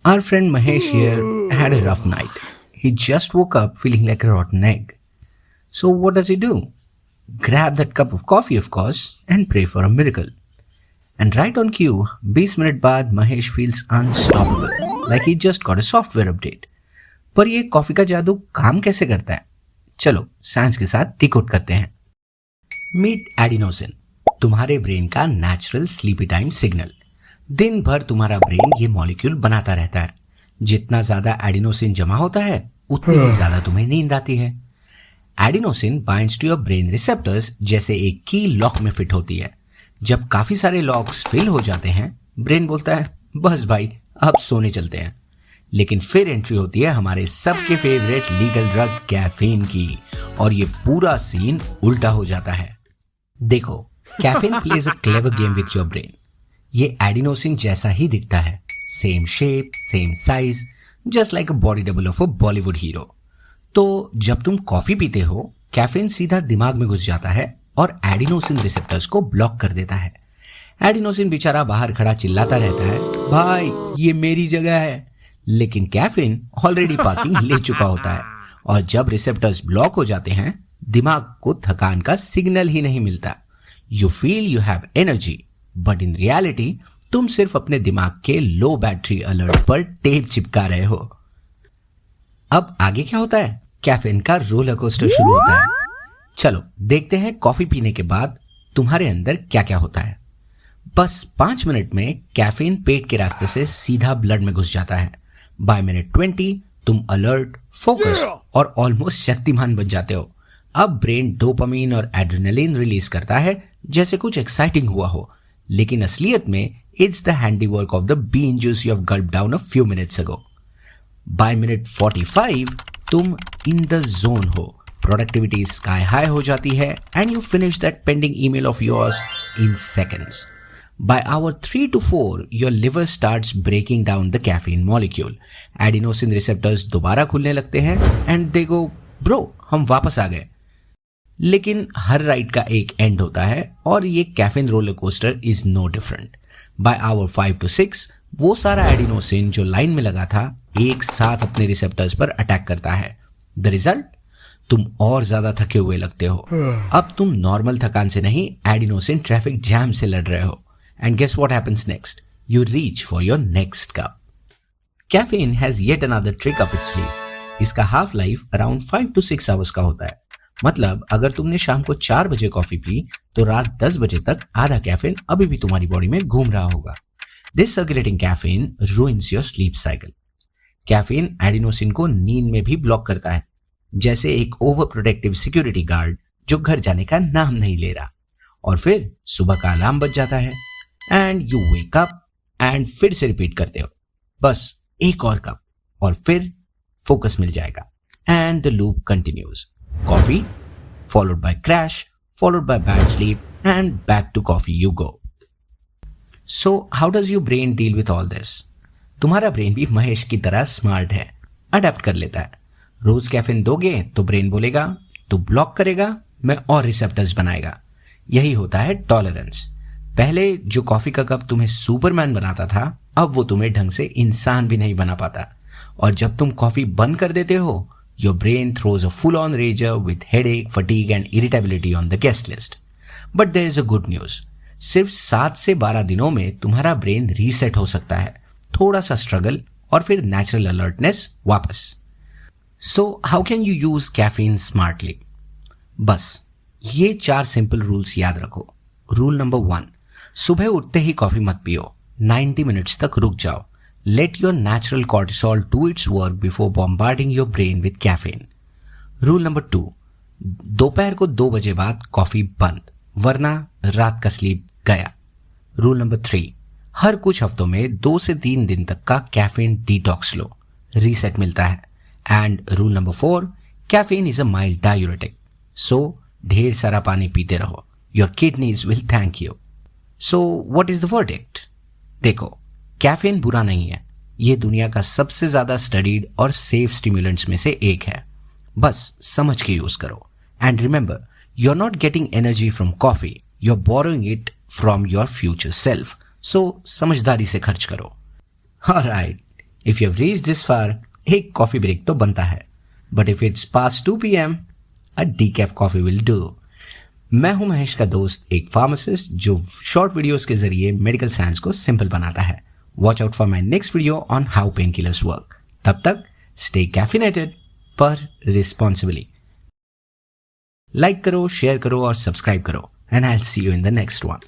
Our friend Mahesh here had a rough night. He just woke up feeling like a rotten egg. So, what does he do? Grab that cup of coffee, of course, and pray for a miracle. And right on cue, 20 minute बाद Mahesh feels unstoppable, like he just got a software update. पर ये coffee का जादू काम कैसे करता है? चलो साइंस के साथ डिकोड करते हैं. मीट एडिनोसिन, तुम्हारे ब्रेन का नेचुरल स्लीपी टाइम सिग्नल. दिन भर तुम्हारा ब्रेन ये मॉलिक्यूल बनाता रहता है. जितना ज्यादा एडिनोसिन जमा होता है उतनी ही ज्यादा तुम्हें नींद आती है. Adenosine binds to your brain receptors जैसे एक की लॉक में फिट होती है. जब काफी सारे लॉक्स फेल हो जाते हैं, ब्रेन बोलता है बस भाई अब सोने चलते हैं. लेकिन फिर एंट्री होती है हमारे सबके फेवरेट लीगल ड्रग कैफीन की, और ये पूरा सीन उल्टा हो जाता है. देखो, caffeine plays a clever game with your brain. ये एडिनोसिन जैसा ही दिखता है, same shape, same size, just like a body double of a Bollywood hero. तो जब तुम कॉफी पीते हो, कैफीन सीधा दिमाग में घुस जाता है और एडिनोसिन रिसेप्टर्स को ब्लॉक कर देता है. एडिनोसिन बेचारा बाहर खड़ा चिल्लाता रहता है, भाई ये मेरी जगह है. लेकिन कैफीन ऑलरेडी पार्किंग ले चुका होता है, और जब रिसेप्टर्स ब्लॉक हो जाते हैं, दिमाग को थकान का सिग्नल ही नहीं मिलता. You feel you have energy, but in reality तुम सिर्फ अपने दिमाग के लो बैटरी अलर्ट पर टेप चिपका रहे हो. अब आगे क्या होता है? कैफीन का रोलर कोस्टर शुरू होता है. चलो देखते हैं कॉफी पीने के बाद तुम्हारे अंदर क्या क्या होता है. बस 5 मिनट में कैफीन पेट के रास्ते से सीधा ब्लड में घुस जाता है. बाय मिनट 20 तुम अलर्ट, फोकस और ऑलमोस्ट शक्तिमान बन जाते हो. अब ब्रेन डोपामीन और एड्रेनलिन रिलीज करता है जैसे कुछ एक्साइटिंग हुआ हो, लेकिन असलियत में it's the handiwork of the bean juice you have gulped down a few minutes ago. By minute 45 तुम इन द जोन हो. प्रोडक्टिविटी स्काई हाई हो जाती है and you finish that pending email of yours in seconds. By hour 3 to 4, your liver starts breaking down the caffeine molecule. Adenosine receptors दोबारा खुलने लगते हैं and they go, bro, हम वापस आ गए. लेकिन हर राइड का एक एंड होता है, और ये caffeine roller coaster is no different. By hour 5 to 6 वो सारा एडिनोसिन जो लाइन में लगा था एक साथ अपने रिसेप्टर्स पर अटैक करता है. द रिजल्ट, तुम और ज्यादा थके हुए लगते हो. अब तुम नॉर्मल थकान से नहीं, एडिनोसिन ट्रैफिक जैम से लड़ रहे हो. And guess what happens next? You reach for your next cup. Caffeine has yet another trick up its sleeve. इसका half life around 5 to 6 hours का होता है. मतलब अगर तुमने शाम को 4 बजे कॉफी पी तो रात 10 बजे तक आधा कैफीन अभी भी तुम्हारी बॉडी में घूम रहा होगा. This circulating caffeine ruins your sleep cycle. Caffeine adenosine को नींद में भी ब्लॉक करता है, जैसे एक ओवर प्रोटेक्टिव सिक्योरिटी गार्ड जो घर जाने का नाम नहीं ले रहा. और फिर सुबह का अलार्म बज जाता है and you wake up and फिर से रिपीट करते हो, बस एक और कप और फिर फोकस मिल जाएगा. And the loop continues. Coffee followed by crash, followed by bad sleep and back to coffee you go. So how does your brain deal with all this? तुम्हारा ब्रेन भी महेश की तरह स्मार्ट है, adapt कर लेता है. रोज कैफीन दोगे तो ब्रेन बोलेगा तू ब्लॉक करेगा, मैं और रिसेप्टर्स बनाएगा. यही होता है टॉलरेंस. पहले जो कॉफी का कप तुम्हें सुपरमैन बनाता था, अब वो तुम्हें ढंग से इंसान भी नहीं बना पाता. और जब तुम कॉफी बंद कर देते हो, your brain throws a full on rager with headache, fatigue and irritability on the guest list. But there is a good news. सिर्फ 7 से 12 दिनों में तुम्हारा ब्रेन रीसेट हो सकता है. थोड़ा सा स्ट्रगल और फिर नेचुरल अलर्टनेस वापस. So how can you use caffeine smartly? बस ये 4 सिंपल रूल्स याद रखो. रूल नंबर 1, सुबह उठते ही कॉफी मत पियो. 90 मिनट्स तक रुक जाओ. Let your natural cortisol do it's work before bombarding your brain with caffeine. Rule number 2, दोपहर को 2 बजे बाद कॉफी बंद, वरना रात का स्लीप गया. रूल नंबर 3, हर कुछ हफ्तों में 2 से 3 दिन तक का कैफीन डिटॉक्स लो, रीसेट मिलता है. And rule number 4, caffeine is a mild diuretic, so ढेर सारा पानी पीते रहो. Your kidneys will thank you. So what is the verdict? देखो, कैफीन बुरा नहीं है. ये दुनिया का सबसे ज्यादा स्टडीड और सेफ स्टिमुलेंट्स में से एक है. बस समझ के यूज करो. And remember, you are not getting energy from coffee, you are borrowing it from your future self. So समझदारी से खर्च करो. Alright, if you have reached this far, एक कॉफी ब्रेक तो बनता है, but if it's past 2 PM, a decaf coffee will do. मैं हूं महेश का दोस्त, एक फार्मासिस्ट जो शॉर्ट वीडियोस के जरिए मेडिकल साइंस को सिंपल बनाता है। Watch out for my next video on how pain killers work. तब तक स्टे कैफिनेटेड पर रिस्पॉन्सिबली। लाइक करो, शेयर करो और सब्सक्राइब करो, and I will see you in the next one.